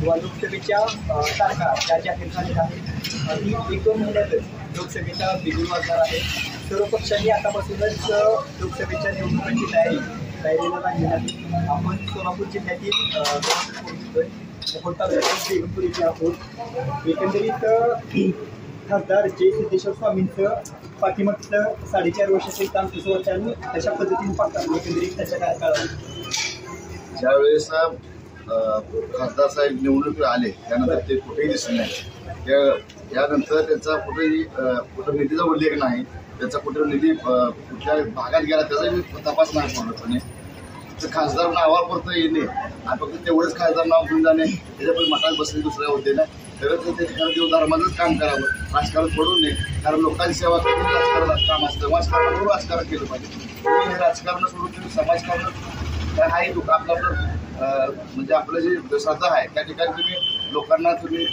किंवा लोकसभेच्या तारखा ज्या जाहीर झालेल्या आहेत ती 1-2 महिन्यातच लोकसभेचा बिगुल वाजणार आहे. सर्व पक्षांनी आतापासूनच लोकसभेच्या निवडणुकीची तयारीला लागलेली आहे. आपण सोलापूर जिल्ह्यातील मोहोळ तालुक्यातील बेगमपूर इथे आहोत. एकंदरीत खासदार जय सिद्धेश्वर स्वामींचं पाठीमागचं 4.5 वर्षाचं काम कसं होतं आणि तशा पद्धतीने पाहतात एकंदरीत त्याच्या काय काळात ज्यावेळेस खासदार साहेब निवडणूक आले त्यानंतर ते कुठेही दिसले नाही. त्यानंतर त्यांचा कुठं निधीचा उल्लेख नाही, त्याचा कुठे निधी कुठल्या भागात गेला त्याचाही तपास नाही पूर्णपणे. तर खासदार नावापुरतं येणे आणि फक्त तेवढंच खासदार नाव घेऊन जाणे त्याच्यापुढे मठात बसले दुसऱ्या होते ना तरच ते देवधर्माचंच काम करावं, राजकारण सोडून नये. कारण लोकांची सेवा करून राजकारण काम असतं, समाजकारण करून राजकारण केलं पाहिजे. तुम्ही राजकारण सोडून तुम्ही समाजकारण काय आहे आपलं म्हणजे आपलं जे श्रद्धा आहे त्या ठिकाणी तुम्ही लोकांना तुम्ही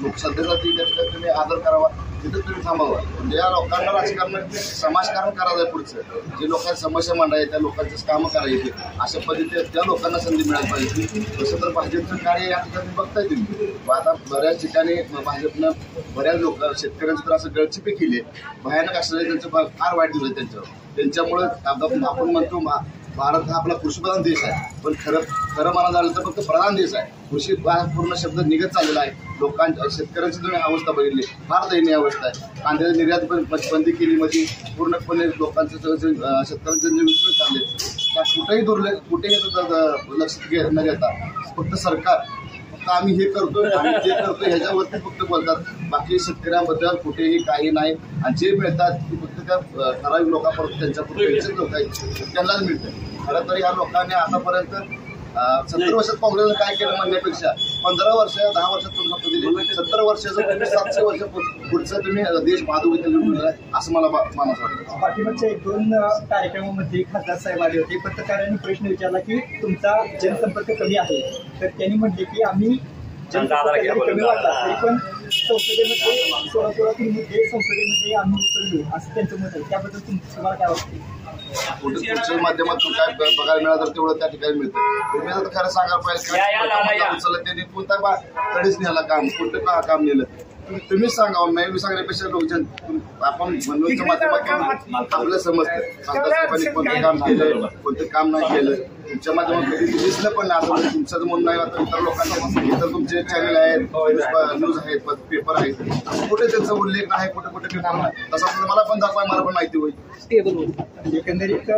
लोकश्रद्धेसाठी त्या ठिकाणी तुम्ही आदर करावा, तिथं तुम्ही थांबावं. म्हणजे या लोकांना राजकारण समाजकारण करायचं आहे. पुढचं जे लोकांची समस्या मांडायची त्या लोकांचीच कामं करायची अशा पद्धतीने त्या लोकांना संधी मिळायला पाहिजे. तसं तर भाजपचं कार्य या ठिकाणी बघताय तुम्ही. आता बऱ्याच ठिकाणी भाजपनं बऱ्याच लोक शेतकऱ्यांचं तर असं गळचिपे केली भयानक असलेले त्यांचं फार वाईट दिलं त्यांच्यामुळं आपण म्हणतो भारत हा आपला कृषीप्रधान देश आहे, पण खरं मला झालं तर फक्त प्रधान देश आहे. कृषी पूर्ण शब्द निघत चाललेला आहे. लोकांच्या शेतकऱ्यांची तुम्ही अवस्था बघितली फार दयनीय अवस्था आहे. कांद्याची निर्यात पण बंदी केली म्हणजे पूर्णपणे लोकांचं शेतकऱ्यांचे जे विसरून चालले कुठेही लक्ष न घेता फक्त सरकार आम्ही हे करतोय आम्ही ते करतोय ह्याच्यावरती फक्त बोलतात. बाकी शेतकऱ्यांबद्दल कुठेही काही नाही आणि जे मिळतात ते फक्त त्या ठराविक लोकांपर्यंत त्यांच्यापर्यंत लोक आहेत त्यांनाच मिळतं. खरं तर या लोकांनी आतापर्यंत 70 वर्षात काँग्रेसनं काय केलं म्हणण्यापेक्षा 15 वर्ष 10 वर्षात तुम्ही फक्त दिली 70 वर्षाचं 700 वर्ष पुढचं तुम्ही देश महादुगीत घेऊन असं मला मानस वाटतं. पाठीमागच्या 1-2 कार्यक्रमामध्ये खासदार साहेब आले होते. पत्रकारांनी प्रश्न विचारला की तुमचा जनसंपर्क कमी आहे, तर त्यांनी म्हटले की आम्ही जनसंपर्क कमी वाटला तरी पण संसदेमध्ये सोलापुरातील मुद्दे संसदेमध्ये आम्ही उतरलो असं त्यांचं मत आहे. त्याबद्दल तुम्हाला काय वाटते? पुढच्या माध्यमातून काय बघायला मिळालं तर तेवढं त्या ठिकाणी मिळतं. तुम्ही आता खरं सांगायला पाहिजे उचललं त्यांनी कोणता कडेच नेला काम कोणतं काम नेलं तुम्हीच सांगावं. मी सांगण्यापेक्षा लोकजन आपण मनोरंजनच्या माध्यमातून आपलं समजतं खासदार साहेबांनी कोणतं काम केलं कोणतं काम नाही केलं. तुमच्या माध्यमातून कधी दिसलं पण नाही असं तुमचं म्हणून नाही आता इतर लोकांना इतर तुमचे चॅनल आहेत न्यूज आहेत पेपर आहेत कुठे त्यांचा उल्लेख नाही कुठे पेपर नाही. तसं मला पण दाखवा मला पण माहिती होईल. एकंदरीत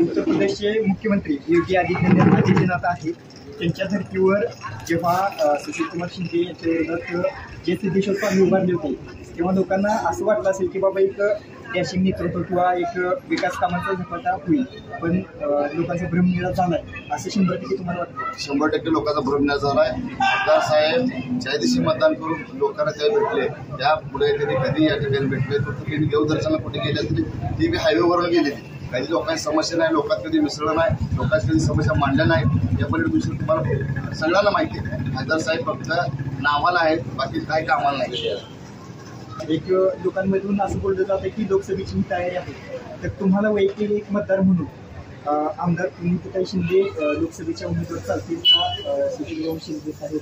उत्तर प्रदेशचे मुख्यमंत्री योगी आदित्यनाथ आहेत. त्यांच्या धर्तीवर जेव्हा सुशीलकुमार शिंदे यांच्या विरोधात जय सिद्धेश्वर स्वामी उभारले होते तेव्हा लोकांना असं वाटलं असेल की बाबा एक डॅशिंग नेतृत्व किंवा एक विकास कामांचा झपाटा होईल, पण लोकांचा भ्रमनिराश झालाय असं 100% तुम्हाला वाटतं? 100% लोकांचा भ्रमनिराश झालाय. खासदार साहेब ज्या दिवशी मतदान करून लोकांना काही भेटले त्या पुढे कधी या ठिकाणी भेटले तर त्यांनी देवदर्शनाला कुठे गेले तरी ती बी हायवेवरून गेलेली. काही लोकांची समस्या नाही, लोकांत कधी मिसळलं नाही, लोकांची कधी समस्या मांडल्या नाही यापलीकडे दुसरं तुम्हाला सगळ्यांना माहिती आहे. खासदार साहेब फक्त नावाला आहेत, बाकी काही कामाला नाही. एक लोकांमधून असं बोललं जातं की लोकसभेची तयारी आहे, तर तुम्हाला वैयक्तिक एक मतदार म्हणून आमदार पुनीतताई शिंदे लोकसभेच्या उमेदवार चालतील का सुशीलराव शिंदे साहेब?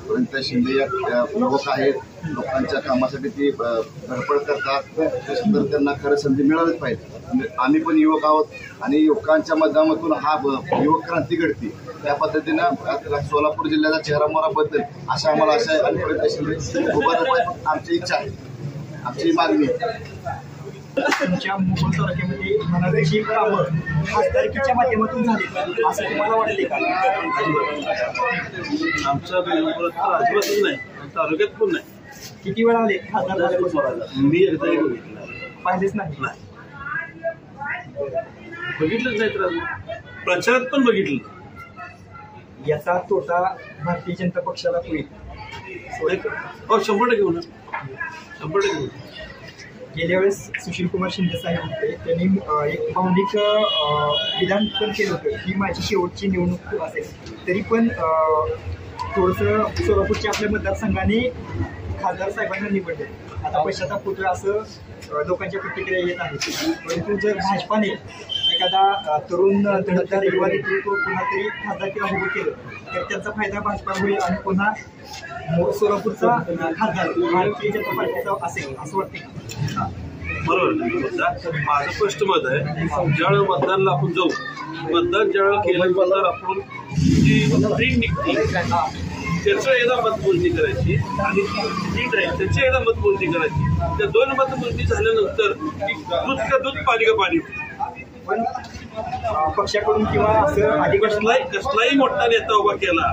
पुनीतताई शिंदे या प्रमुख आहेत, लोकांच्या कामासाठी ती धडपड करतात, तर त्यांना खरं संधी मिळालीच पाहिजे. आम्ही पण युवक आहोत आणि युवकांच्या माध्यमातून हा युवक क्रांती घडते त्या पद्धतीनं सोलापूर जिल्ह्याचा चेहरा मोहरा बद्दल असं आम्हाला असं आहे आणि पुनीतताई शिंदे उभं आमची इच्छा आहे, आमची मागणी आहे. तुमच्या मोहोळ तालुक्यामध्ये म्हणावीची कामं खासदारकीच्या माध्यमातून झाली असं तुम्हाला वाटते का? आमच्या अजिबातच नाही, तालुक्यात पण नाही. किती वेळा आले खासदार झाल्यापासून? मी एकदाही बघितलं पाहिलेच नाही. बघितलंच नाही तर प्रचारात पण बघितलं. याचा तोटा भारतीय जनता पक्षाला होईल? 100% होणार, 100%. गेल्या वेळेस सुशीलकुमार शिंदे साहेब होते, त्यांनी एक भावनिक विधान पण केलं होतं की माझी शेवटची निवडणूक असेल, तरी पण थोडंसं सोलापूरच्या आपल्या मतदारसंघाने खासदार साहेबांना निवडले. आता पश्चाताप होतोय असं लोकांच्या प्रतिक्रिया येत आहेत. परंतु जर भाजपाने एखादा तरुण तडफदार युवा नेतृत्व पुन्हा तरी खासदार किंवा उभं केलं तर त्याचा फायदा भाजपा होईल आणि पुन्हा सोलापूरचा खासदार भारतीय जनता पार्टीचा असेल असं वाटतं. बरोबर. माझं स्पष्ट मत आहे, ज्यावेळेला मतदानला आपण जाऊ, मतदान ज्यावेळेला केल्यानंतर आपण जी प्रिंट निघते त्याचं एकदा मतमोजणी करायची आणि प्रिंट राहील त्याची एकदा मतमोजणी करायची. त्या 2 मतमोजणी झाल्यानंतर दूध का दूध पाणी का पाणी. पण पक्षाकडून किंवा असं आधी कसलाही मोठा नेता उभा केला,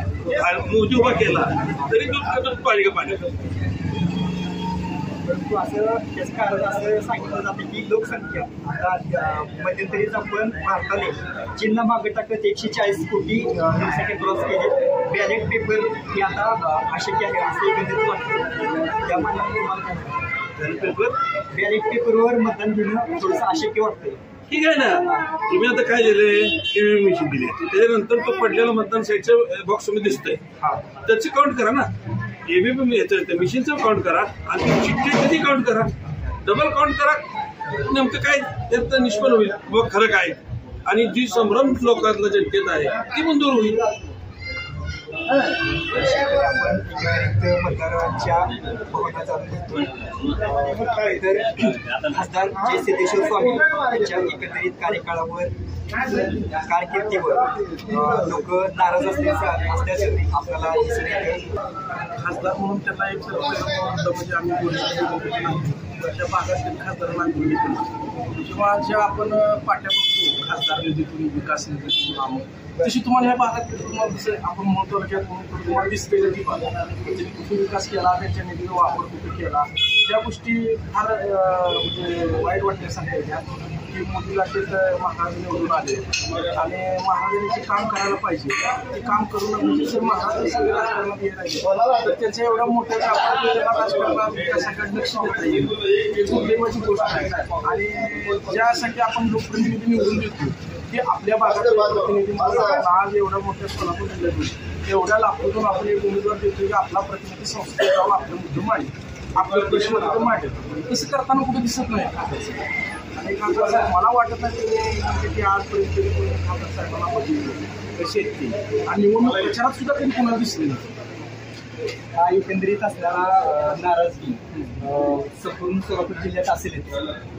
मोदी उभा केला तरी दूध का दूध पाणी का पाणी. परंतु असं त्याचं कारण असं सांगितलं जातं की लोकसंख्या आता मध्यंतरीच आपण भारताने चीनला मागे टाकत 140 कोटी लोकसंख्या क्रॉस केली. बॅलेट पेपर हे आता अशक्य आहे असं एकंदरीत वाटतं. त्या बॅलेट पेपरवर मतदान घेणं थोडंसं अशक्य वाटतंय. ठीक आहे ना. तुम्ही आता काय दिले, ईव्हीएम मशीन दिली, त्याच्यानंतर तो पडलेला मतदान साईडच्या बॉक्समध्ये दिसतंय, त्याची काउंट करा ना. ईव्हीएम येतं त्या मशीनचं काउंट करा आणि ती चिठ्ठी कधी काउंट करा, डबल काउंट करा. नेमकं काय त्यात निष्फळ होईल मग खरं काय, आणि जी संभ्रम लोकांना जनतेत आहे ती मंजूर होईल. आपण मतदारांच्या तर खासदार जे सिद्धेश्वर स्वामी यांच्या एकंदरीत कार्यकाळावर कारकिर्दीवर लोक नाराज असल्याचं आपल्याला दिसून येते. खासदार म्हणून त्यांना एक म्हणजे आम्ही त्या भागातील खासदारांना किंवा ज्या आपण पाट्या बघतो खासदार निधीतून विकास निधीतून तशी तुम्हाला ह्या भागात तुम्हाला दिसेल. आपण म्हणतो तुम्हाला दिसते की कुठे विकास केला, त्यांच्या निधीचा वापर कुठे केला, त्या गोष्टी फार म्हणजे वाईट वाटण्यासारख्या त्या की मोदीला तर महाराज निवडून आले आणि महाराजांनी जे काम करायला पाहिजे ते काम करून म्हणजे जर महाराज सगळे राजकारणात येत राहिले तर त्यांच्या एवढ्या मोठ्या राजकारणात विकासाकडे लक्ष देता येईल ही दुर्दैवाची गोष्ट आहे. आणि ज्यासाठी आपण लोकप्रतिनिधी निवडून देतो ते आपल्या भागातले प्रतिनिधी आज एवढ्या मोठ्या सोलापूर जिल्ह्यातून एवढ्या लाखोतून आपण एक उमेदवार देतो की आपला प्रतिनिधी संस्थेत जाऊन आपले मुद्दे मांडेल, आपलं प्रश्न तिथं मांडेल. तसं करताना कुठे दिसत नाही. आणि मला वाटत नाही की आजपर्यंत खासदार साहेबांना बघितलं शेतकरी आणि निवडणूक प्रचारात सुद्धा कधी कोणाला दिसले नाही. हा एकंदरीत असणारा नाराजगी संपूर्ण सोलापूर जिल्ह्यात असेलच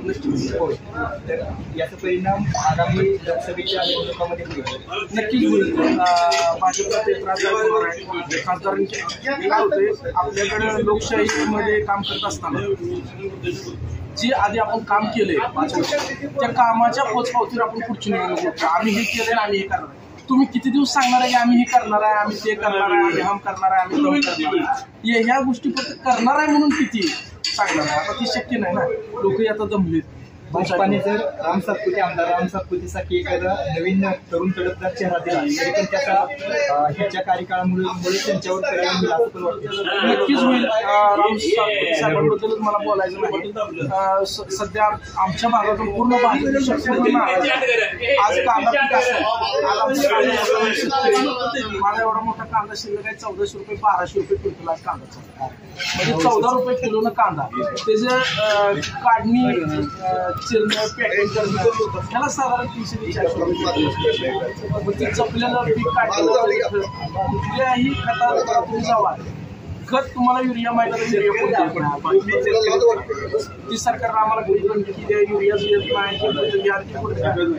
नक्कीच. होय. तर याचा परिणाम आगामी लोकसभेच्या निवडणुकांमध्ये होईल. नक्कीच होईल. भाजपला ते त्रास होणार आहे. खासदारांचे काय होते आपल्याकडे लोकशाहीमध्ये काम करत असताना जे आधी आपण काम केलंय 5 वर्ष त्या कामाच्या पोचपावतीवर आपण पुढची निवडणूक होतो. आम्ही हे केलंय आणि आम्ही हे करणार. तुम्ही किती दिवस सांगणार आहे की आम्ही हे करणार आहे, आम्ही ते करणार आहे, आम्ही हम करणार आहे, आम्ही तम करणार आहे. ह्या गोष्टी फक्त करणार आहे म्हणून किती सांगणार आहे. आता ती शक्य नाही ना. लोक आता दमलेत. भाजपाने जर राम सातपुते आमदार राम सातपुतेसाठी एखादा नवीन तरुण तडफदार चेहरा दिला तरी पण त्याचा ह्याच्या कार्यकाळामुळे त्यांच्यावर परिणाम होईल असं पण वाटतं. नक्कीच होईल. राम सातपुते साहेबांबद्दलच मला बोलायचं नाही. सध्या आमच्या भागातून पूर्ण भाजप शक्ती आज कांदा पीक असेल. मला एवढा मोठा कांदा शिल्लक आहे 1400 रुपये 1200 रुपये क्विंटल आज कांदा म्हणजे 14 रुपये किलोनं कांदा. त्याचं काढणी चिरणं पॅकिंग करणं त्याला साधारण 300 ते 400 रुपये. मग ते जपलेलं पीक काढलं कुठल्याही खतात तुम्ही जावा खत तुम्हाला युरिया माहिती ती सरकारनं आम्हाला गुंतवून की त्या युरियाच येत नाही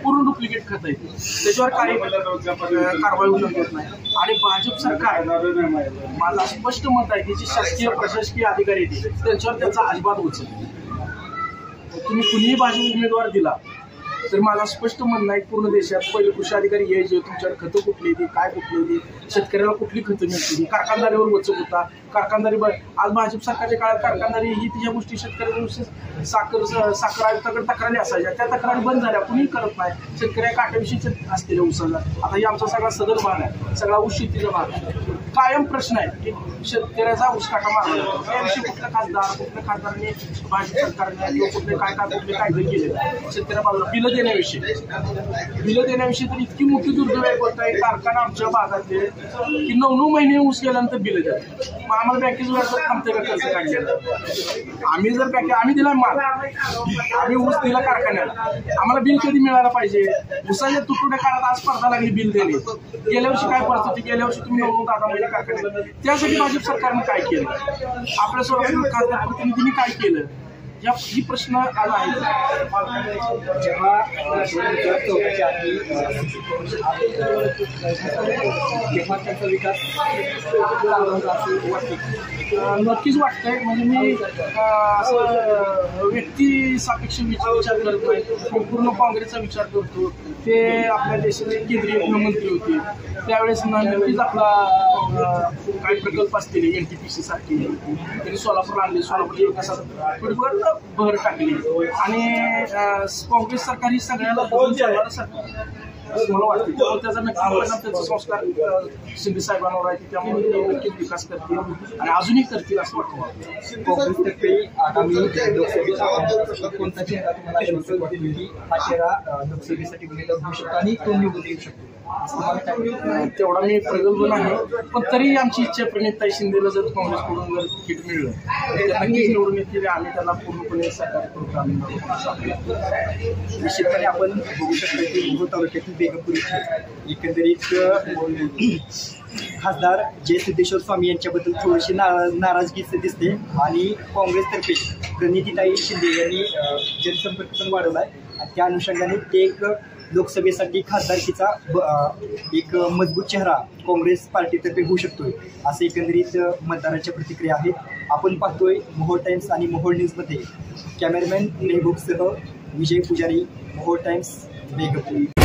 पूर्ण डुप्लिकेट खत आहे त्याच्यावर काही कारवाई होऊ शकत नाही. आणि भाजप सरकार माझं स्पष्ट मत आहे की जे शासकीय प्रशासकीय अधिकारी आहेत त्यांच्यावर त्याचा अजिबात उचल. तुम्ही कुणीही भाजप उमेदवार दिला तर माझा स्पष्ट म्हणणं आहे पूर्ण देशात पहिले कृषी अधिकारी यायचे तुमच्याकडे खतं कुठली ती काय कुठली ती शेतकऱ्याला कुठली खतं मिळतील कारखानदारीवर वचक होता. कारखानदारी आज भाजप सरकारच्या काळात कारखानदारी ही तिच्या गोष्टी शेतकऱ्यांविषयी साखर आयुक्ताकडे तक्रारी असायच्या त्या तक्रारी बंद झाल्या कुणीही करत नाही. शेतकऱ्या काट्याविषयीच असलेल्या ऊसाला आता ही आमचा सगळा सदर भाग आहे सगळा ऊस शेतीचा भाग आहे. कायम प्रश्न आहे की शेतकऱ्याचा ऊस काटा मारला त्याविषयी कुठल्या खासदारांनी भाजप सरकारने किंवा कुठले काय कायदे केले शेतकऱ्या बाजूला बिलं देण्याविषयी तर इतकी मोठी दुर्दैवी गोष्ट आहे. कारखाना आमच्या भागातले की 9 महिने ऊस गेल्यानंतर बिलं देतात. आम्हाला बँकेचं व्याज थांबते का कर्ज काढलेलं? आम्ही जर आम्ही दिला माल, आम्ही ऊस दिला कारखान्याला, आम्हाला बिल कधी मिळायला पाहिजे? ऊसाच्या तुटवड्या काळात आज स्पर्धा लागली बिल देणे. गेल्या वर्षी काय परिस्थिती, गेल्या वर्षी तुम्ही 9-10 महिने कारखान्यात, त्यासाठी भाजप सरकारनं काय केलं? आपल्या सर्व खासदार प्रतिनिधींनी काय केलं? ही प्रश्न आज आहे. जेव्हा 2014च्या आधी तेव्हा त्याचा विकास असं वाटतं. नक्कीच वाटतंय. म्हणजे मी असं व्यक्ती सापेक्ष विचार करत नाही, मी पूर्ण काँग्रेसचा विचार करतो. ते आपल्या देशाचे केंद्रीय गृहमंत्री होते त्यावेळेस नक्कीच आपला काही प्रकल्प असतील NTPC सारखे त्यांनी सोलापूर आणले, सोलापूरच्या विकासात थोडीफार भर टाकली आणि काँग्रेस सरकार ही सगळ्याला बघून चालणारं सरकार असं मला वाटतं. त्यामुळे त्याचा नक्की परिणाम त्याचा संस्कार शिंदे साहेबांवर आहे, त्यामुळे ते नक्कीच विकास करतील आणि अजूनही करतील असं वाटतं. काँग्रेसतर्फे आगामी लोकसभेचा कोणता चेहरा तुम्हाला वाटतो की हा चेहरा लोकसभेसाठी उमेदवार होऊ शकतो आणि तो निवडून येऊ शकतो? तेवढा मी प्रगल्भ नाही, पण तरी आमची इच्छा प्रणिताई शिंदेला जर काँग्रेसकडून जर तिकीट मिळलं तर नक्कीच निवडून येतील. आम्ही त्याला पूर्णपणे सहकार्य करतो. आम्ही निश्चितपणे आपण बघू शकतो की मोहोळ तालुक्यातील बेगमपूर इथे एकंदरीत खासदार जय सिद्धेश्वर स्वामी यांच्याबद्दल थोडीशी नाराजगीच दिसते आणि काँग्रेसतर्फे प्रणितीताई शिंदे यांनी जनसंपर्क पण वाढवला आहे आणि त्या अनुषंगाने ते एक लोकसभेसाठी खासदारकीचा एक मजबूत चेहरा काँग्रेस पार्टीतर्फे होऊ शकतोय असं एकंदरीत मतदारांच्या प्रतिक्रिया आहेत. आपण पाहतोय मोहोळ टाइम्स आणि मोहोळ न्यूजमध्ये कॅमेरामॅन मेहबूबसह विजय पुजारी, मोहोळ टाइम्स, बेगमपूर.